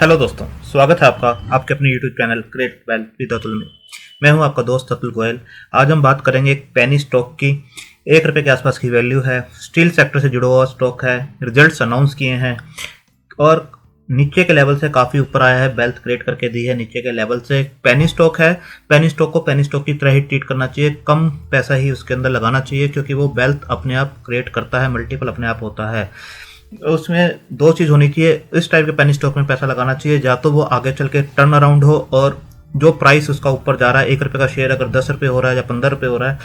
Hello दोस्तों, स्वागत है आपका आपके अपने YouTube channel create wealth with Atul में। मैं हूं आपका दोस्त अतुल गोयल। आज हम बात करेंगे एक पेनी स्टॉक की। 1 रुपये के आसपास की वैल्यू है, स्टील सेक्टर से जुड़ा हुआ स्टॉक है, रिजल्ट्स अनाउंस किए हैं और नीचे के लेवल से काफ़ी ऊपर आया है, वेल्थ क्रिएट करके दी है नीचे के लेवल से। पेनी स्टॉक है, पेनी स्टॉक को पेनी स्टॉक की तरह ही ट्रीट करना चाहिए, कम पैसा ही उसके अंदर लगाना चाहिए क्योंकि वो वेल्थ अपने आप क्रिएट करता है, मल्टीपल अपने आप होता है। उसमें दो चीज़ होनी चाहिए, इस टाइप के पेनी स्टॉक में पैसा लगाना चाहिए, या तो वो आगे चल के टर्न अराउंड हो और जो प्राइस उसका ऊपर जा रहा है, 1 रुपये का शेयर अगर 10 रुपये हो रहा है या 15 रुपये हो रहा है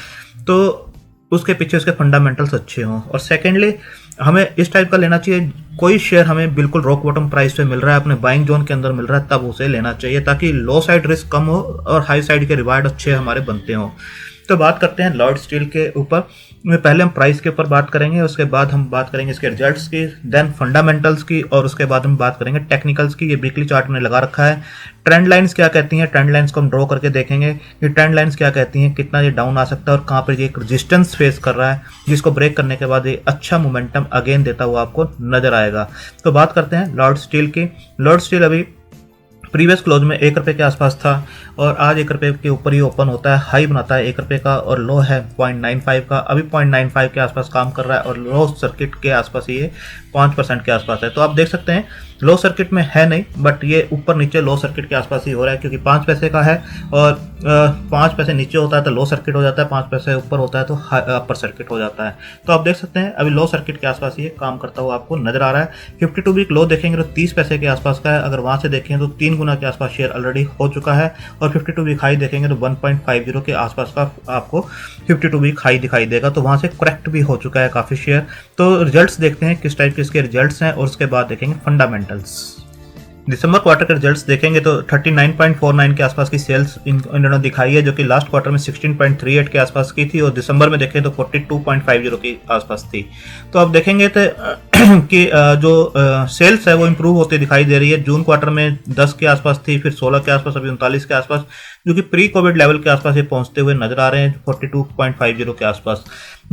तो उसके पीछे उसके फंडामेंटल्स अच्छे हों। और सेकेंडली हमें इस टाइप का लेना चाहिए, कोई शेयर हमें बिल्कुल रॉक बॉटम प्राइस पे मिल रहा है, अपने बाइंग जोन के अंदर मिल रहा है, तब उसे लेना चाहिए ताकि लो साइड रिस्क कम हो और हाई साइड के रिवार्ड अच्छे हमारे बनते हों। तो बात करते हैं लॉयड स्टील के ऊपर। पहले हम प्राइस के ऊपर बात करेंगे, उसके बाद हम बात करेंगे इसके रिजल्ट्स की, देन फंडामेंटल्स की और उसके बाद हम बात करेंगे टेक्निकल्स की। ये वीकली चार्ट में लगा रखा है। ट्रेंड लाइंस क्या कहती हैं, ट्रेंड लाइंस को हम ड्रॉ करके देखेंगे कि ट्रेंड लाइंस क्या कहती हैं, कितना ये डाउन आ सकता है और कहाँ पर ये एक रेजिस्टेंस फेस कर रहा है, जिसको ब्रेक करने के बाद ये अच्छा मोमेंटम अगेन देता हुआ आपको नजर आएगा। तो बात करते हैं लॉयड स्टील की। लॉयड स्टील अभी प्रीवियस क्लोज में 1 रुपये के आसपास था और आज 1 रुपये के ऊपर ही ओपन होता है, हाई बनाता है 1 रुपये का और लो है 0.95 का। अभी 0.95 के आसपास काम कर रहा है और लो सर्किट के आसपास ये 5% के आसपास है। तो आप देख सकते हैं लो सर्किट में है नहीं, बट ये ऊपर नीचे लो सर्किट के आसपास ही हो रहा है क्योंकि 5 पैसे का है और 5 पैसे नीचे होता है तो लो सर्किट हो जाता है, 5 पैसे ऊपर होता है तो अपर सर्किट हो जाता है। तो आप देख सकते हैं अभी लो सर्किट के आसपास ये काम करता हुआ आपको नजर आ रहा है। 52 वीक लो देखेंगे तो 30 पैसे के आसपास का है, अगर वहां से देखें तो 3 गुना के आसपास शेयर ऑलरेडी हो चुका है और 52 वीक हाई देखेंगे तो 1.50 के आसपास का आपको 52 वीक हाई दिखाई देगा, तो वहां से करेक्ट भी हो चुका है काफी शेयर। तो रिजल्ट्स देखते हैं किस टाइप के इसके रिजल्ट्स हैं और उसके बाद देखेंगे फंडामेंटल्स। दिसंबर क्वार्टर के रिजल्ट्स देखेंगे तो 39.49 के आसपास की सेल्स इन्होंने दिखाई है, जो कि लास्ट क्वार्टर में 16.38 के आसपास की थी और दिसंबर में देखें तो 42.50 के आसपास थी। तो अब देखेंगे तो कि जो सेल्स है वो इम्प्रूव होती दिखाई दे रही है। जून क्वार्टर में 10 के आसपास थी, फिर 16 के आसपास, अभी 39 के आसपास, जो कि प्री कोविड लेवल के आसपास ये पहुंचते हुए नजर आ रहे हैं 42.50 के आसपास।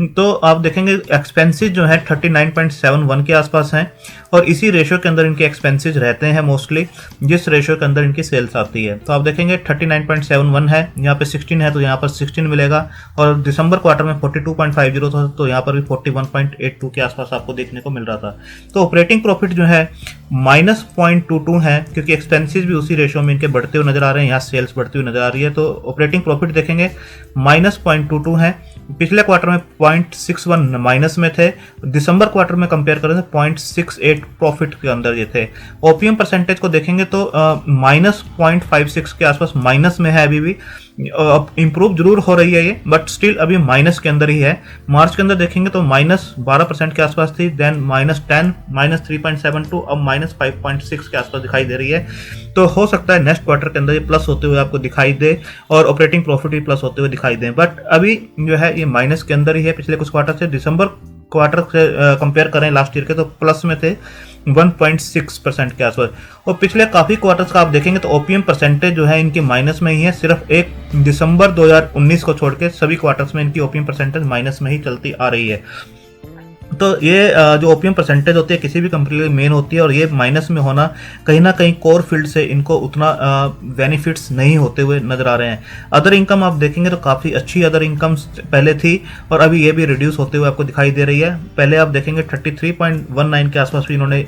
तो आप देखेंगे एक्सपेंसेस जो है 39.71 के आसपास हैं और इसी रेशियो के अंदर इनके एक्सपेंसेस रहते हैं मोस्टली, जिस रेशियो के अंदर इनकी सेल्स आती है। तो आप देखेंगे 39.71 है, यहाँ पे 16 है तो यहाँ पर 16 मिलेगा और दिसंबर क्वार्टर में 42.50 था तो यहाँ पर भी 41.82 के आसपास आपको देखने को मिल रहा था। तो ऑपरेटिंग प्रॉफिट जो है -0.22 है क्योंकि एक्सपेंसेस भी उसी रेशियो में इनके बढ़ते हुए नजर आ रहे हैं, यहाँ सेल्स बढ़ती हुई नजर आ रही है। तो ऑपरेटिंग प्रॉफिट देखेंगे -0.22 है। पिछले क्वार्टर में 0.61 माइनस में थे, दिसंबर क्वार्टर में कंपेयर करें तो 0.68 प्रॉफिट के अंदर ये थे। ओपीएम परसेंटेज को देखेंगे तो -0.56 के आसपास माइनस में है, अभी भी इंप्रूव जरूर हो रही है ये, बट स्टिल अभी माइनस के अंदर ही है। मार्च के अंदर देखेंगे तो -12% के आसपास थी, देन -10, -3.72, अब -5.6 के आसपास दिखाई दे रही है। तो हो सकता है नेक्स्ट क्वार्टर के अंदर ये प्लस होते हुए आपको दिखाई दे और ऑपरेटिंग प्रॉफिट भी प्लस होते हुए दिखाई दे, बट अभी जो है ये माइनस के अंदर ही है। पिछले कुछ क्वार्टर से, दिसंबर क्वार्टर से कंपेयर करें लास्ट ईयर के तो प्लस में थे 1.6% के आसपास और पिछले काफ़ी क्वार्टर्स का आप देखेंगे तो ओपीएम परसेंटेज जो है इनकी माइनस में ही है। सिर्फ एक दिसंबर 2019 को छोड़ के सभी क्वार्टर्स में इनकी ओपीएम परसेंटेज माइनस में ही चलती आ रही है। तो ये जो ओपीएम परसेंटेज होती है किसी भी कंपनी की मेन होती है और ये माइनस में होना कहीं ना कहीं कोर फील्ड से इनको उतना बेनिफिट्स नहीं होते हुए नजर आ रहे हैं। अदर इनकम आप देखेंगे तो काफ़ी अच्छी अदर इनकम पहले थी और अभी ये भी रिड्यूस होते हुए आपको दिखाई दे रही है। पहले आप देखेंगे 33.19 के आसपास भी इन्होंने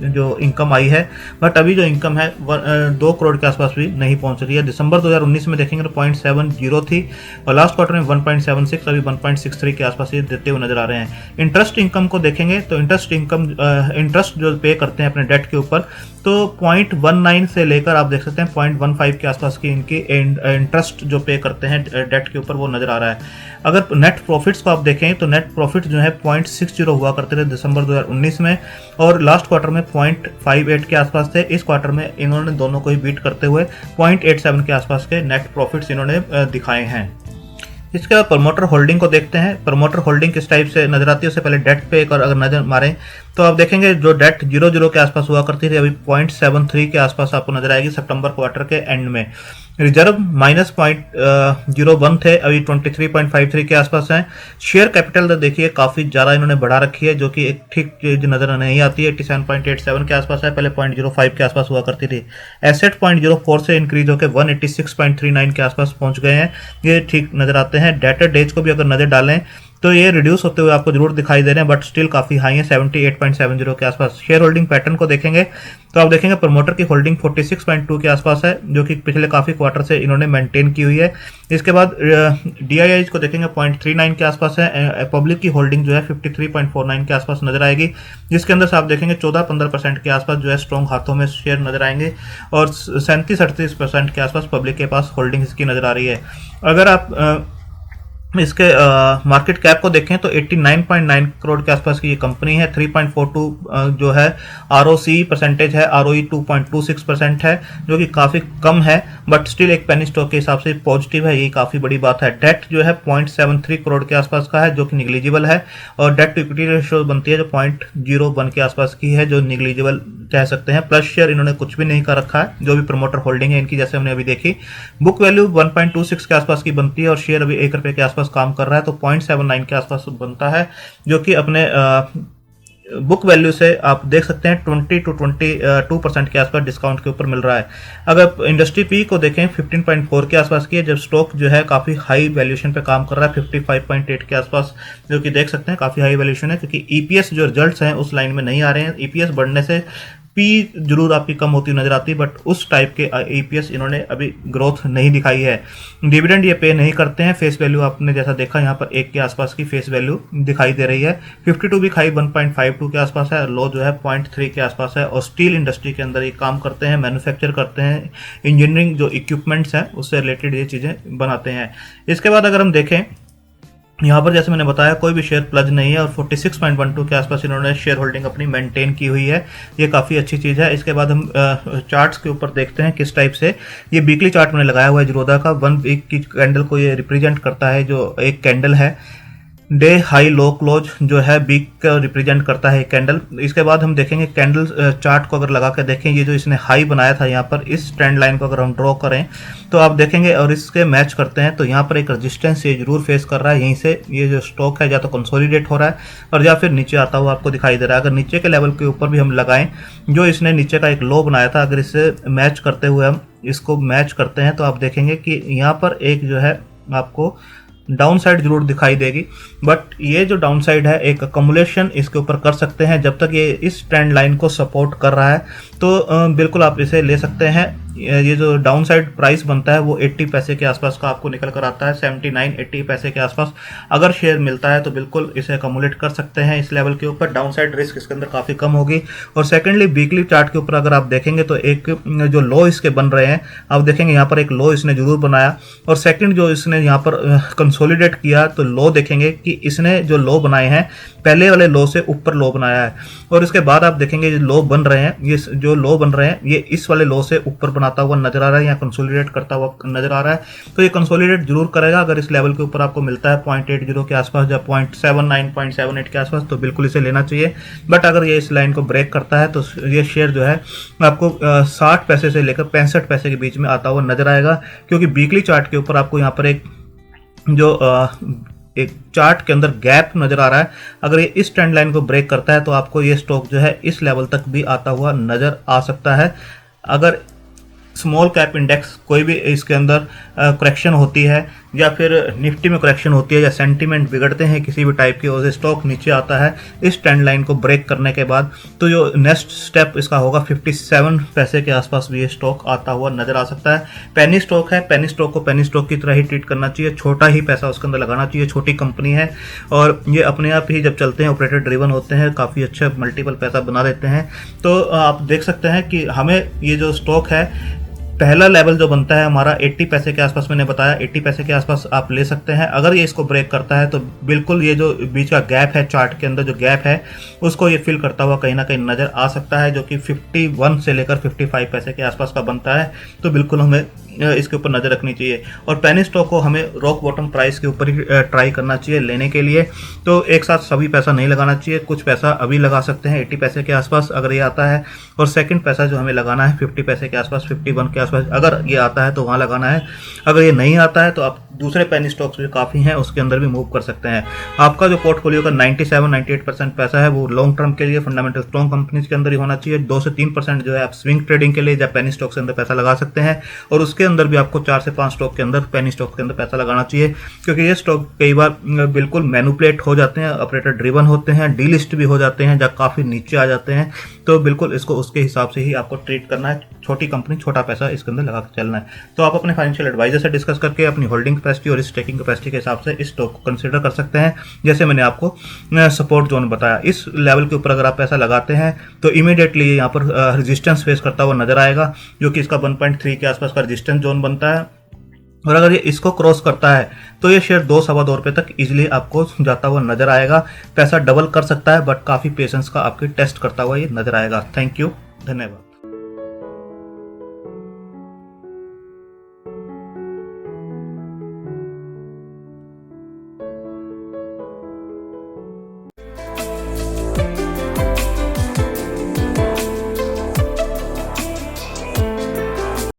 जो इनकम आई है, बट अभी जो इनकम है 2 करोड़ के आसपास भी नहीं पहुंच रही है। दिसंबर 2019 में देखेंगे तो 0.70 थी और लास्ट क्वार्टर में 1.76, अभी 1.63 के आसपास ये देते हुए नजर आ रहे हैं। इंटरेस्ट इनकम को देखेंगे तो इंटरेस्ट जो पे करते हैं अपने डेट के ऊपर तो 0.19 से लेकर आप देख सकते हैं 0.15 के आसपास की इनकी इंटरेस्ट जो पे करते हैं डेट के ऊपर वो नजर आ रहा है। अगर नेट प्रॉफिट्स को आप देखें तो नेट प्रॉफिट जो है 0.60 हुआ करते थे दिसंबर 2019 में और लास्ट क्वार्टर में 0.58 के आसपास थे। इस क्वार्टर में इन्होंने दोनों को ही बीट करते हुए 0.87 के आसपास के नेट प्रॉफिट्स इन्होंने दिखाए हैं। इसके बाद प्रमोटर होल्डिंग को देखते हैं। प्रमोटर होल्डिंग किस टाइप से नजर आती है, उससे पहले डेट पे एक और अगर नजर मारें तो आप देखेंगे जो डेट 0.0 के आसपास हुआ करती थी अभी 0.73 के आसपास आपको नजर आएगी सितंबर क्वार्टर के एंड में। रिजर्व -0.01 थे, अभी 23.53 के आसपास हैं। शेयर कैपिटल तो देखिए काफ़ी ज़्यादा इन्होंने बढ़ा रखी है, जो कि एक ठीक चीज नज़र नहीं आती है। 87.87 के आसपास है, पहले 0.05 के आसपास हुआ करती थी। एसेट 0.04 से इंक्रीज होकर 186.39 के आसपास पहुंच गए हैं, ये ठीक नज़र आते हैं। डेटर डेज को भी अगर नज़र डालें तो ये रिड्यूस होते हुए आपको जरूर दिखाई दे रहे हैं, बट स्टिल काफ़ी हाई है 78.70 के आसपास। शेयर होल्डिंग पैटर्न को देखेंगे तो आप देखेंगे प्रमोटर की होल्डिंग 46.2 के आसपास है, जो कि पिछले काफ़ी क्वार्टर से इन्होंने मेंटेन की हुई है। इसके बाद DII को देखेंगे 0.39 के आसपास है। पब्लिक की होल्डिंग जो है 53.49 के आसपास नजर आएगी, जिसके अंदर से आप देखेंगे 14-15% के आसपास जो है स्ट्रॉन्ग हाथों में शेयर नजर आएंगे, और 37-38% के आसपास पब्लिक के पास होल्डिंग इसकी नजर आ रही है। अगर आप इसके मार्केट कैप को देखें तो 89.9 करोड़ के आसपास की ये कंपनी है। 3.42 जो है ROC परसेंटेज है, ROE 2.26% है, जो कि काफ़ी कम है, बट स्टिल एक पेनी स्टॉक के हिसाब से पॉजिटिव है, ये काफ़ी बड़ी बात है। डेट जो है 0.73 करोड़ के आसपास का है, जो कि निगलिजिबल है, और डेट टू इक्विटी रेशियो बनती है जो 0.01 के आसपास की है, जो निगलिजिबल कह सकते हैं। प्लस शेयर इन्होंने कुछ भी नहीं कर रखा है, जो भी प्रमोटर होल्डिंग है इनकी, जैसे हमने अभी देखी। बुक वैल्यू 1.26 के आसपास की बनती है, और शेयर अभी 1 रुपये के आसपास काम कर रहा है, तो 0.79 के आसपास बनता है, जो कि अपने बुक वैल्यू से आप देख सकते हैं 20-22% के आसपास डिस्काउंट के ऊपर मिल रहा है। अगर इंडस्ट्री पी को देखें 15.4 के आसपास की है, जब स्टॉक जो है काफ़ी हाई वैल्यूएशन पे काम कर रहा है 55.8 के आसपास, जो कि देख सकते हैं काफ़ी हाई वैल्यूएशन है, क्योंकि EPS जो रिजल्ट्स हैं उस लाइन में नहीं आ रहे हैं। EPS बढ़ने से पी जरूर आपकी कम होती नजर आती है, बट उस टाइप के EPS इन्होंने अभी ग्रोथ नहीं दिखाई है। डिविडेंड ये पे नहीं करते हैं। फेस वैल्यू आपने जैसा देखा यहाँ पर 1 के आसपास की फेस वैल्यू दिखाई दे रही है। 52 वीक हाई 1.52 के आसपास है, लो जो है 0.3 के आसपास है, और स्टील इंडस्ट्री के अंदर ये काम करते हैं, मैन्युफैक्चर करते हैं, इंजीनियरिंग जो इक्विपमेंट्स हैं उससे रिलेटेड ये चीज़ें बनाते हैं। इसके बाद अगर हम देखें यहाँ पर, जैसे मैंने बताया, कोई भी शेयर प्लज नहीं है, और 46.12 के आसपास इन्होंने शेयर होल्डिंग अपनी मेंटेन की हुई है, ये काफ़ी अच्छी चीज़ है। इसके बाद हम चार्ट्स के ऊपर देखते हैं किस टाइप से। ये वीकली चार्ट मैंने लगाया हुआ है जीरोधा का, 1 वीक की कैंडल को ये रिप्रेजेंट करता है, जो एक कैंडल है। डे हाई लो क्लोज जो है वीक का रिप्रेजेंट करता है कैंडल। इसके बाद हम देखेंगे कैंडल चार्ट को अगर लगा कर देखें, ये जो इसने हाई बनाया था यहाँ पर, इस ट्रेंड लाइन को अगर हम ड्रॉ करें तो आप देखेंगे, और इसके मैच करते हैं, तो यहाँ पर एक रेजिस्टेंस ये जरूर फेस कर रहा है। यहीं से ये जो स्टॉक है या तो कंसोलिडेट हो रहा है, और या फिर नीचे आता हुआ आपको दिखाई दे रहा है। अगर नीचे के लेवल के ऊपर भी हम लगाएं, जो इसने नीचे का एक लो बनाया था, अगर इससे मैच करते हुए हम इसको मैच करते हैं, तो आप देखेंगे कि यहाँ पर एक जो है आपको डाउन साइड जरूर दिखाई देगी, बट ये जो डाउन साइड है एक अकोमुलेशन इसके ऊपर कर सकते हैं। जब तक ये इस ट्रेंड लाइन को सपोर्ट कर रहा है तो बिल्कुल आप इसे ले सकते हैं। ये जो डाउन साइड प्राइस बनता है वो 80 पैसे के आसपास का आपको निकल कर आता है, 79-80 पैसे के आसपास अगर शेयर मिलता है तो बिल्कुल इसे अकोमुलेट कर सकते हैं। इस लेवल के ऊपर डाउन साइड रिस्क इसके अंदर काफ़ी कम होगी। और सेकेंडली वीकली चार्ट के ऊपर अगर आप देखेंगे तो एक जो लो इसके बन रहे हैं, आप देखेंगे यहाँ पर एक लो इसने जरूर बनाया, और सेकेंड जो इसने यहाँ पर कंसोलिडेट किया, तो लो देखेंगे कि इसने जो लो बनाए हैं पहले वाले लो से ऊपर लो बनाया है, और इसके बाद आप देखेंगे जो लो बन रहे हैं, ये जो लो बन रहे हैं ये इस वाले लो से ऊपर बनाता हुआ नजर आ रहा है, या कंसोलिडेट करता हुआ नजर आ रहा है। तो ये कंसोलिडेट जरूर करेगा। अगर इस लेवल के ऊपर आपको मिलता है 0.80 के आसपास या 0.79-0.78 के आसपास, तो बिल्कुल इसे लेना चाहिए। बट अगर ये इस लाइन को ब्रेक करता है तो ये शेयर जो है आपको 60 पैसे से लेकर 65 पैसे के बीच में आता हुआ नजर आएगा, क्योंकि वीकली चार्ट के ऊपर आपको यहाँ पर एक चार्ट के अंदर गैप नजर आ रहा है। अगर ये इस ट्रेंड लाइन को ब्रेक करता है तो आपको ये स्टॉक जो है इस लेवल तक भी आता हुआ नजर आ सकता है। अगर स्मॉल कैप इंडेक्स कोई भी इसके अंदर करेक्शन होती है, या फिर निफ्टी में करेक्शन होती है, या सेंटीमेंट बिगड़ते हैं किसी भी टाइप के, और स्टॉक नीचे आता है इस ट्रेंड लाइन को ब्रेक करने के बाद, तो जो नेक्स्ट स्टेप इसका होगा 57 पैसे के आसपास भी ये स्टॉक आता हुआ नजर आ सकता है। पेनी स्टॉक है, पेनी स्टॉक को पेनी स्टॉक की तरह ही ट्रीट करना चाहिए, छोटा ही पैसा उसके अंदर लगाना चाहिए। छोटी कंपनी है और ये अपने आप ही जब चलते हैं ऑपरेटर ड्रिवन होते हैं, काफ़ी अच्छा मल्टीपल पैसा बना देते हैं। तो आप देख सकते हैं कि हमें ये जो स्टॉक है, पहला लेवल जो बनता है हमारा 80 पैसे के आसपास, मैंने बताया 80 पैसे के आसपास आप ले सकते हैं। अगर ये इसको ब्रेक करता है तो बिल्कुल ये जो बीच का गैप है, चार्ट के अंदर जो गैप है, उसको ये फिल करता हुआ कहीं ना कहीं नज़र आ सकता है, जो कि 51 से लेकर 55 पैसे के आसपास का बनता है। तो बिल्कुल हमें इसके ऊपर नज़र रखनी चाहिए। और पेनी स्टॉक को हमें रॉक बॉटम प्राइस के ऊपर ही ट्राई करना चाहिए लेने के लिए। तो एक साथ सभी पैसा नहीं लगाना चाहिए, कुछ पैसा अभी लगा सकते हैं 80 पैसे के आसपास अगर ये आता है, और सेकंड पैसा जो हमें लगाना है 50 पैसे के आसपास, 51 के आसपास अगर ये आता है तो वहाँ लगाना है। अगर ये नहीं आता है तो आप दूसरे पेनी स्टॉक्स जो काफ़ी हैं उसके अंदर भी मूव कर सकते हैं। आपका जो पोर्टफोलियो का 97-98% पैसा है वो लॉन्ग टर्म के लिए फंडामेंटल स्ट्रॉन्ग कंपनीज के अंदर ही होना चाहिए। 2 से 3% जो है आप स्विंग ट्रेडिंग के लिए या पेनी स्टॉक के अंदर पैसा लगा सकते हैं, और उसके अंदर भी आपको 4 से 5 स्टॉक के अंदर पेनी स्टॉक के अंदर पैसा लगाना चाहिए, क्योंकि ये स्टॉक कई बार बिल्कुल मैनिपुलेट हो जाते हैं, ऑपरेटर ड्रिवन होते हैं, डीलिस्ट भी हो जाते हैं जब काफ़ी नीचे आ जाते हैं। तो बिल्कुल इसको उसके हिसाब से ही आपको ट्रीट करना है। छोटी कंपनी छोटा पैसा इसके अंदर लगा के चलना है। तो आप अपने फाइनेंशियल एडवाइजर से डिस्कस करके अपनी होल्डिंग कैपेसिटी और इस टेकिंग कैपेसिटी के हिसाब से इस स्टॉक को कंसीडर कर सकते हैं। जैसे मैंने आपको सपोर्ट जोन बताया, इस लेवल के ऊपर अगर आप पैसा लगाते हैं तो इमीडिएटली यहाँ पर रेजिस्टेंस फेस करता हुआ नजर आएगा, जो कि इसका 1.3 के आसपास का रेजिस्टेंस जोन बनता है। और अगर ये इसको क्रॉस करता है तो ये शेयर 2-2.25 रुपये तक इजीली आपको जाता हुआ नजर आएगा। पैसा डबल कर सकता है, बट काफ़ी पेशेंस का आपके टेस्ट करता हुआ ये नजर आएगा। थैंक यू, धन्यवाद।